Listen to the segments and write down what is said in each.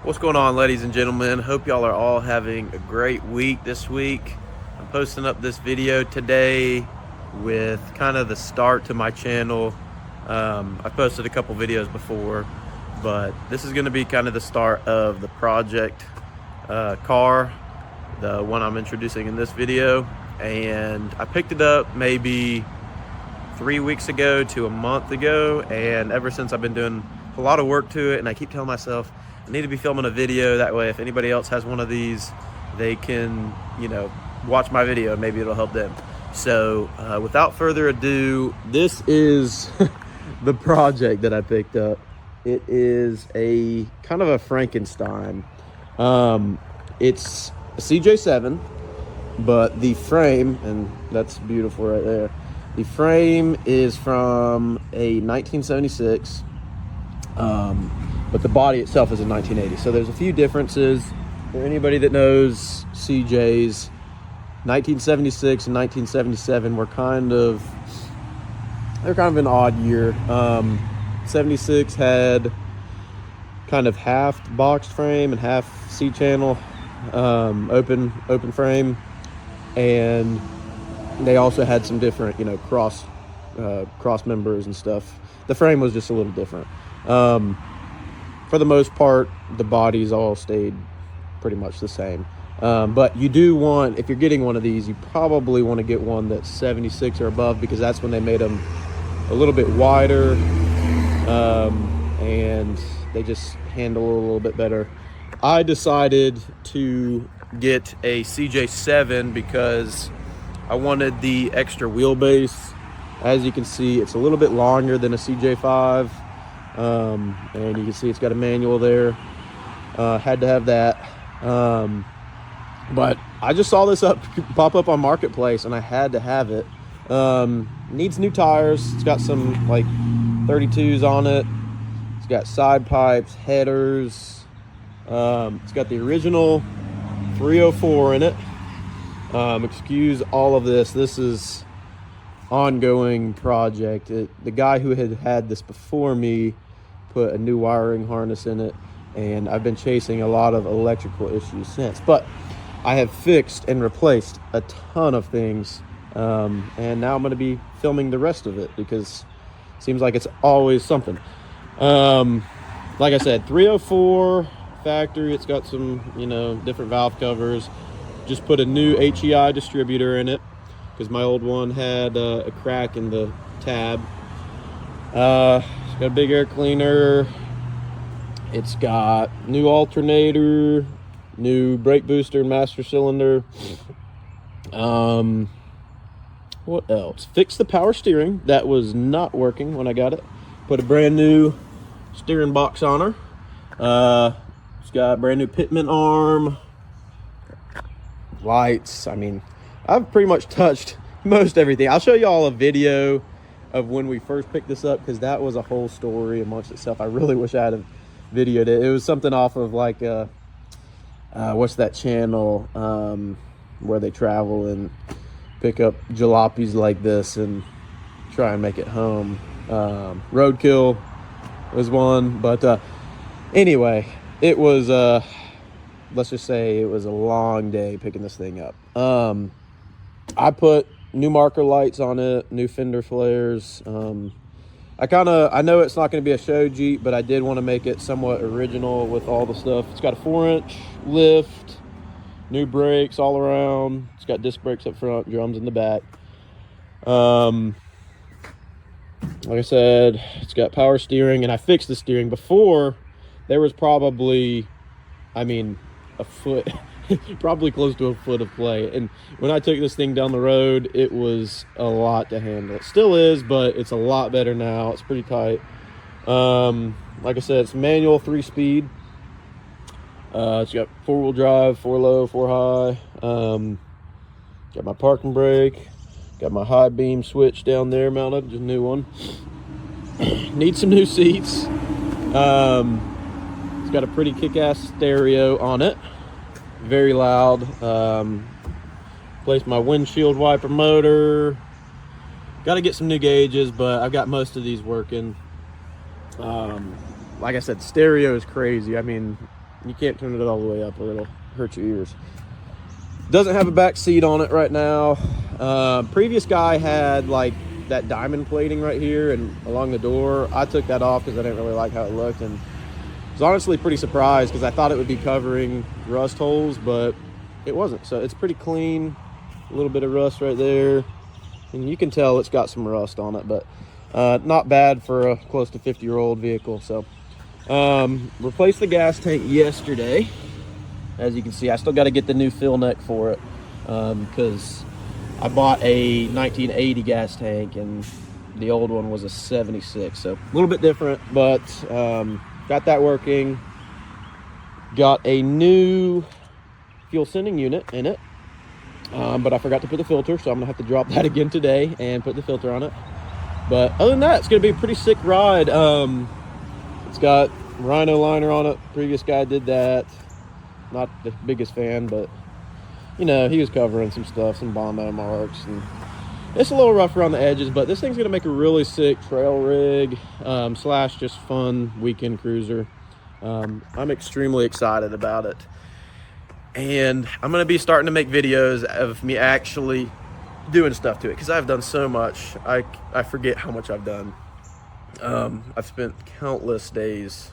What's going on, ladies and gentlemen? Hope y'all are all having a great week this week. I'm posting up this video today with kind of the start to my channel. I've posted a couple videos before, but this is going to be kind of the start of the project car, the one I'm introducing in this video. And I picked it up maybe 3 weeks ago to a month ago, and ever since I've been doing a lot of work to it, and I keep telling myself I need to be filming a video, that way if anybody else has one of these, they can, watch my video and maybe it'll help them. So without further ado, this is the project that I picked up. It is a kind of a Frankenstein. It's a CJ7, but the frame, and that's beautiful right there, the frame is from a 1976, but the body itself is a 1980. So there's a few differences. For anybody that knows CJs, 1976 and 1977 were kind of an odd year. 76 had kind of half boxed frame and half C-channel, open frame, and they also had some different, cross members and stuff. The frame was just a little different. For the most part, the bodies all stayed pretty much the same. But you do want, if you're getting one of these, you probably want to get one that's 76 or above, because that's when they made them a little bit wider, and they just handle a little bit better. I decided to get a CJ7 because I wanted the extra wheelbase. As you can see, it's a little bit longer than a CJ5. And you can see it's got a manual there. Had to have that. But I just saw this pop up on Marketplace, and I had to have it. Needs new tires. It's got some like 32s on it. It's got side pipes, headers. It's got the original 304 in it. Excuse all of this. This is ongoing project. The guy who had this before me put a new wiring harness in it, and I've been chasing a lot of electrical issues since, but I have fixed and replaced a ton of things, and now I'm going to be filming the rest of it because it seems like it's always something. Like I said, 304 factory. It's got some different valve covers. Just put a new HEI distributor in it because my old one had a crack in the tab. It's got a big air cleaner. It's got new alternator, new brake booster, master cylinder. What else? Fixed the power steering. That was not working when I got it. Put a brand new steering box on her. It's got a brand new pitman arm. Lights. I mean, I've pretty much touched most everything. I'll show you all a video of when we first picked this up, because that was a whole story amongst itself. I really wish I had videoed it. It was something off of like what's that channel where they travel and pick up jalopies like this and try and make it home. Roadkill was one, but anyway, it was let's just say it was a long day picking this thing up. I put new marker lights on it, new fender flares. I know it's not going to be a show Jeep, but I did want to make it somewhat original with all the stuff. It's got a 4-inch lift, new brakes all around. It's got disc brakes up front, drums in the back. Like I said, it's got power steering, and I fixed the steering. Before, there was probably, a foot, probably close to a foot of play. And when I took this thing down the road, it was a lot to handle. It still is, but it's a lot better now. It's pretty tight. Like I said, it's manual 3-speed. It's got 4-wheel drive, 4 low, 4 high. Got my parking brake. Got my high beam switch down there mounted, just a new one. Need some new seats. It's got a pretty kick-ass stereo on it. Very loud. Replaced my windshield wiper motor. Got to get some new gauges, but I've got most of these working. Like I said, stereo is crazy. I mean, You can't turn it all the way up or it'll hurt your ears. Doesn't have a back seat on it right now. Previous guy had like that diamond plating right here and along the door. I took that off because I didn't really like how it looked, and was honestly pretty surprised because I thought it would be covering rust holes, but it wasn't. So it's pretty clean. A little bit of rust right there, and you can tell it's got some rust on it, but not bad for a close to 50-year-old vehicle. So replaced the gas tank yesterday. As you can see, I still got to get the new fill neck for it because I bought a 1980 gas tank and the old one was a 76. So a little bit different, but got that working. Got a new fuel sending unit in it, but I forgot to put the filter, so I'm gonna have to drop that again today and put the filter on it. But other than that, it's gonna be a pretty sick ride. It's got Rhino liner on it. Previous guy did that. Not the biggest fan, but you know, he was covering some stuff, some Bondo marks, and it's a little rough around the edges, but this thing's gonna make a really sick trail rig slash just fun weekend cruiser. I'm extremely excited about it, and I'm gonna be starting to make videos of me actually doing stuff to it because I've done so much. I forget how much I've done. I've spent countless days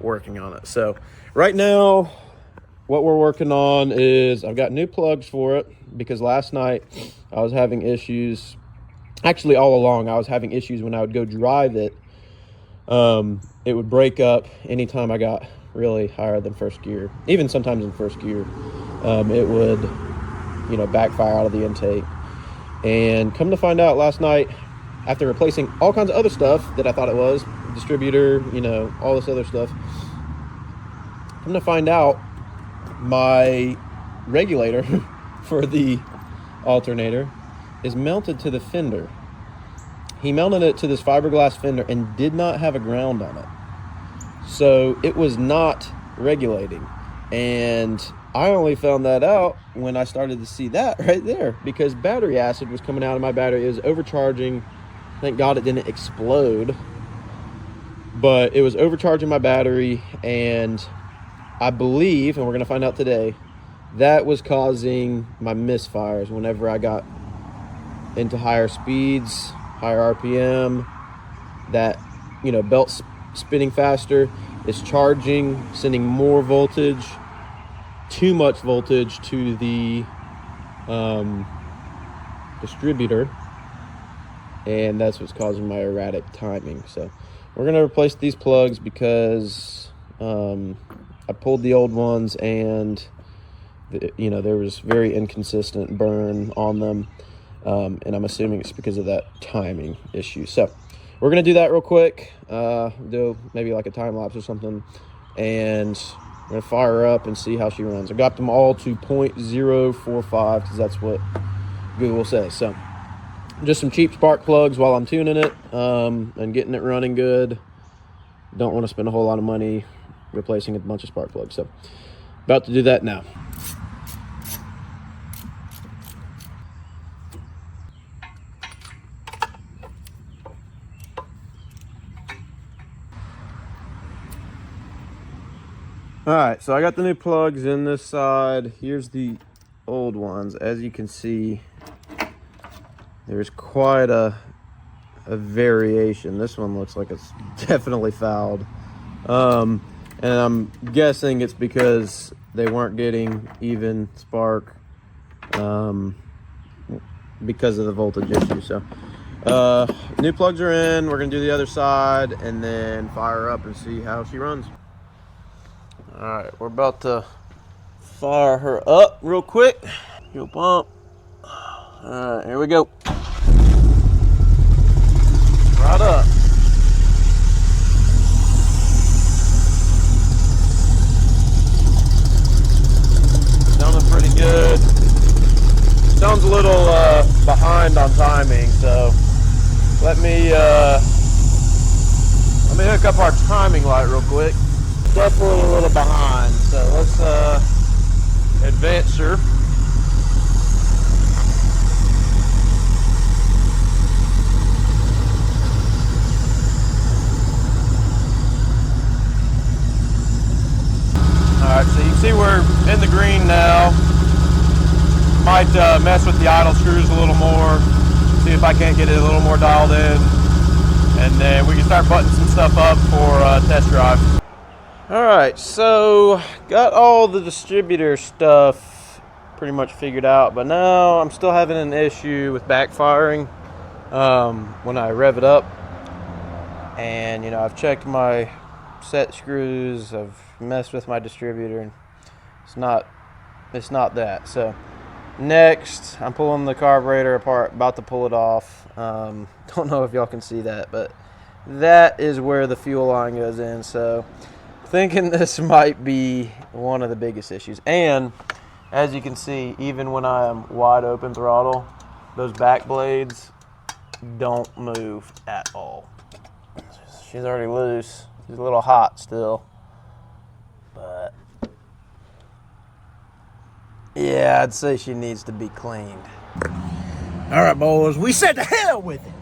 working on it. So right now, what we're working on is I've got new plugs for it because last night I was having issues. Actually, all along I was having issues when I would go drive it. It would break up anytime I got really higher than first gear. Even sometimes in first gear, it would, you know, backfire out of the intake. And come to find out last night, after replacing all kinds of other stuff that I thought it was, distributor, you know, all this other stuff, come to find out my regulator for the alternator is mounted to the fender. He mounted it to this fiberglass fender and did not have a ground on it. So it was not regulating. And I only found that out when I started to see that right there, because battery acid was coming out of my battery. It was overcharging. Thank God it didn't explode, but it was overcharging my battery, and I believe, and we're going to find out today, that was causing my misfires whenever I got into higher speeds, higher RPM, that, you know, belt spinning faster. It's charging, sending more voltage, too much voltage to the distributor, and that's what's causing my erratic timing. So we're going to replace these plugs because I pulled the old ones and you know, there was very inconsistent burn on them, and I'm assuming it's because of that timing issue. So we're gonna do that real quick, do maybe like a time lapse or something, and we're gonna fire her up and see how she runs. I got them all to 0.045 because that's what Google says. So just some cheap spark plugs while I'm tuning it and getting it running good. Don't want to spend a whole lot of money replacing a bunch of spark plugs. So about to do that now. All right, so I got the new plugs in this side. Here's the old ones. As you can see, there's quite a variation. This one looks like it's definitely fouled. And I'm guessing it's because they weren't getting even spark because of the voltage issue. So new plugs are in. We're gonna do the other side and then fire her up and see how she runs. All right, we're about to fire her up real quick. Fuel pump. All right, here we go. Right up. Sounding pretty good. Sounds a little behind on timing, so let me hook up our timing light real quick. Definitely a little behind, so let's advance her. see we're in the green now. Might mess with the idle screws a little more, see if I can't get it a little more dialed in, and then we can start buttoning some stuff up for test drive. All right, so got all the distributor stuff pretty much figured out, but now I'm still having an issue with backfiring when I rev it up. And you know, I've checked my set screws, I've messed with my distributor, and it's not that. So next, I'm pulling the carburetor apart, about to pull it off. Don't know if y'all can see that, but that is where the fuel line goes in. So thinking this might be one of the biggest issues. And as you can see, even when I am wide open throttle, those back blades don't move at all. She's already loose. She's a little hot still, but yeah, I'd say she needs to be cleaned. All right, boys, we said to hell with it.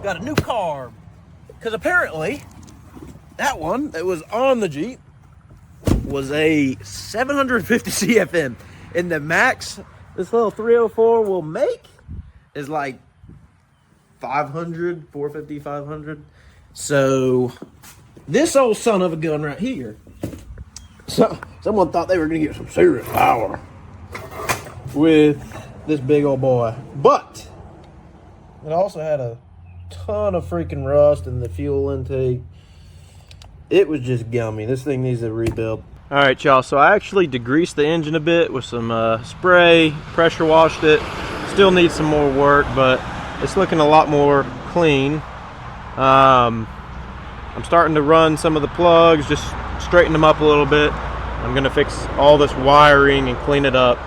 Got a new carb. Because apparently, that one that was on the Jeep was a 750 CFM. And the max this little 304 will make is like 500, 450, 500. So, this old son of a gun right here. So, someone thought they were going to get some serious power with this big old boy. But it also had a ton of freaking rust in the fuel intake. It was just gummy. This thing needs a rebuild. All right, y'all, so I actually degreased the engine a bit with some spray, pressure washed it. Still needs some more work, but it's looking a lot more clean. I'm starting to run some of the plugs, just straighten them up a little bit. I'm gonna fix all this wiring and clean it up.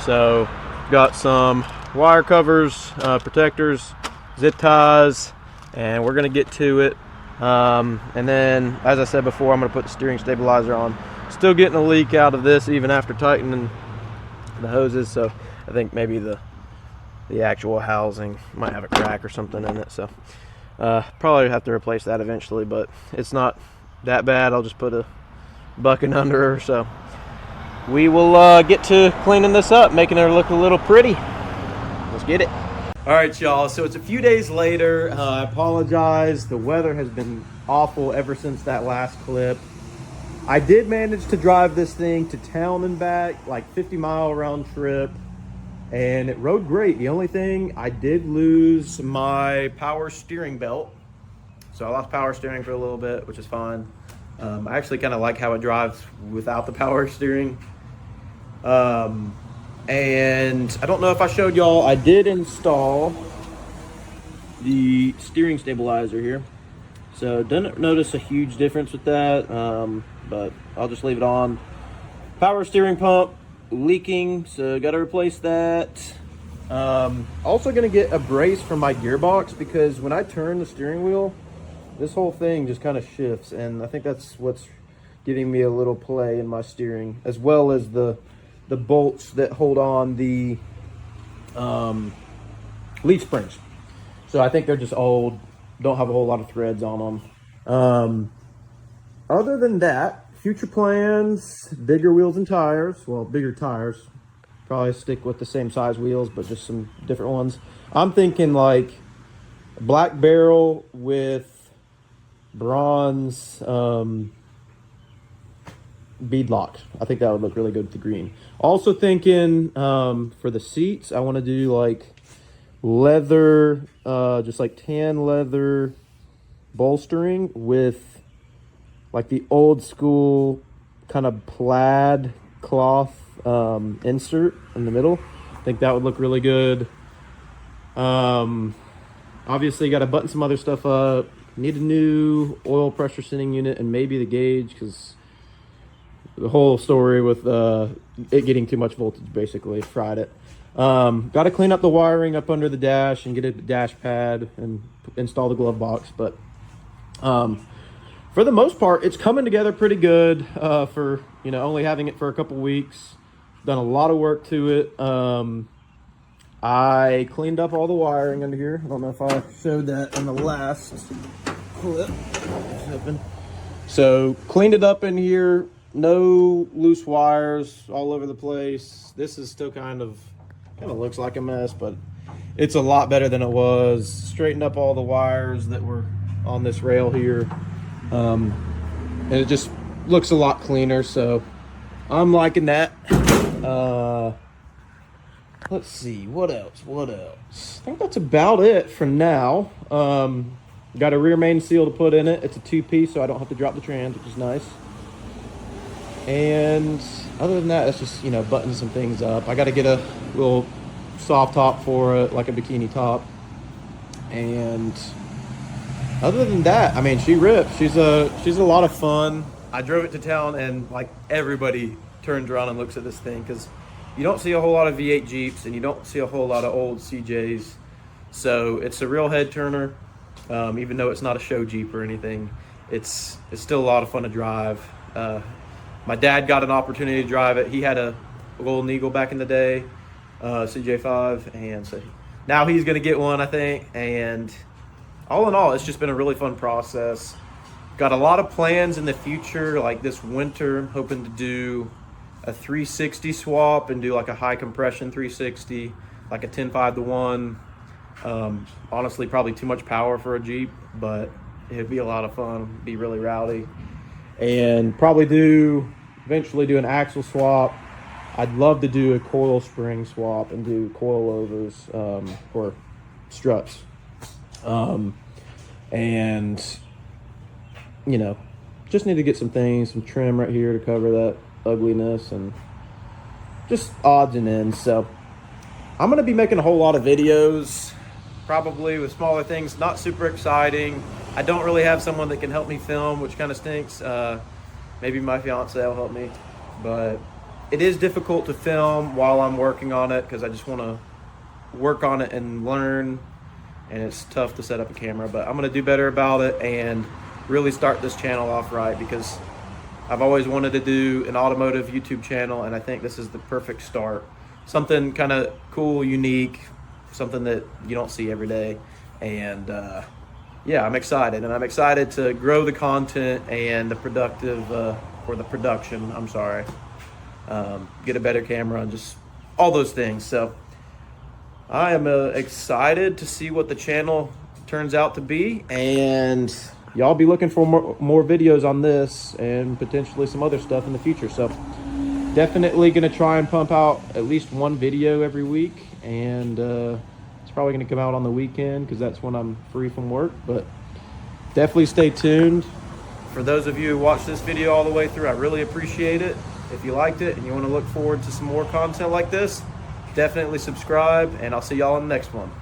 So got some wire covers, protectors, zip ties, and we're gonna get to it. And then, as I said before, I'm gonna put the steering stabilizer on. Still getting a leak out of this even after tightening the hoses, so I think maybe the actual housing might have a crack or something in it. So probably have to replace that eventually, but it's not that bad. I'll just put a bucket under her. So we will get to cleaning this up, making her look a little pretty. Let's get it. All right, y'all, so it's a few days later. I apologize. The weather has been awful ever since that last clip. I did manage to drive this thing to town and back, like 50-mile round trip, and it rode great. The only thing, I did lose my power steering belt. So I lost power steering for a little bit, which is fine. I actually kind of like how it drives without the power steering. And I don't know if I showed y'all, I did install the steering stabilizer here. So didn't notice a huge difference with that, but I'll just leave it on. Power steering pump leaking, so got to replace that. Also gonna get a brace for my gearbox, because when I turn the steering wheel, this whole thing just kind of shifts, and I think that's what's giving me a little play in my steering, as well as the bolts that hold on the leaf springs. So I think they're just old, don't have a whole lot of threads on them. Other than that, future plans, bigger wheels and tires. Well, bigger tires. Probably stick with the same size wheels, but just some different ones. I'm thinking like black barrel with bronze beadlock. I think that would look really good with the green. Also thinking for the seats, I want to do like leather, just like tan leather bolstering with like the old school kind of plaid cloth insert in the middle. I think that would look really good. Obviously got to button some other stuff up. Need a new oil pressure sending unit and maybe the gauge, because the whole story with it getting too much voltage basically fried it. Got to clean up the wiring up under the dash and get a dash pad and install the glove box. But for the most part, it's coming together pretty good for, you know, only having it for a couple weeks. Done a lot of work to it. I cleaned up all the wiring under here. I don't know if I showed that in the last clip. So cleaned it up in here, no loose wires all over the place. This is still kind of looks like a mess, but it's a lot better than it was. Straightened up all the wires that were on this rail here, and it just looks a lot cleaner, so I'm liking that. Let's see, what else? I think that's about it for now. Got a rear main seal to put in it. It's a 2-piece, so I don't have to drop the trans, which is nice. And other than that, it's just, button some things up. I got to get a little soft top for it, like a bikini top. And other than that, I mean, she rips. She's a lot of fun. I drove it to town, and like everybody turns around and looks at this thing, because you don't see a whole lot of V8 Jeeps and you don't see a whole lot of old CJs. So it's a real head turner. Even though it's not a show Jeep or anything, it's still a lot of fun to drive. My dad got an opportunity to drive it. He had a Golden Eagle back in the day, CJ5, and so now he's going to get one, I think. And all in all, it's just been a really fun process. Got a lot of plans in the future, like this winter. I'm hoping to do a 360 swap and do like a high compression 360, like a 10.5 to 1. Honestly, probably too much power for a Jeep, but it'd be a lot of fun, be really rowdy. And probably eventually do an axle swap. I'd love to do a coil spring swap and do coilovers for struts. And just need to get some trim right here to cover that ugliness and just odds and ends. So I'm going to be making a whole lot of videos, probably with smaller things, not super exciting. I don't really have someone that can help me film, which kind of stinks. Maybe my fiance will help me, but it is difficult to film while I'm working on it, because I just want to work on it and learn, and it's tough to set up a camera. But I'm going to do better about it and really start this channel off right, because I've always wanted to do an automotive YouTube channel, and I think this is the perfect start. Something kind of cool, unique, something that you don't see every day. And yeah, I'm excited, and I'm excited to grow the content and the production, get a better camera and just all those things. So I am excited to see what the channel turns out to be, and y'all be looking for more videos on this and potentially some other stuff in the future. So definitely going to try and pump out at least one video every week, and it's probably going to come out on the weekend because that's when I'm free from work. But definitely stay tuned. For those of you who watched this video all the way through, I really appreciate it. If you liked it and you want to look forward to some more content like this, definitely subscribe, and I'll see y'all in the next one.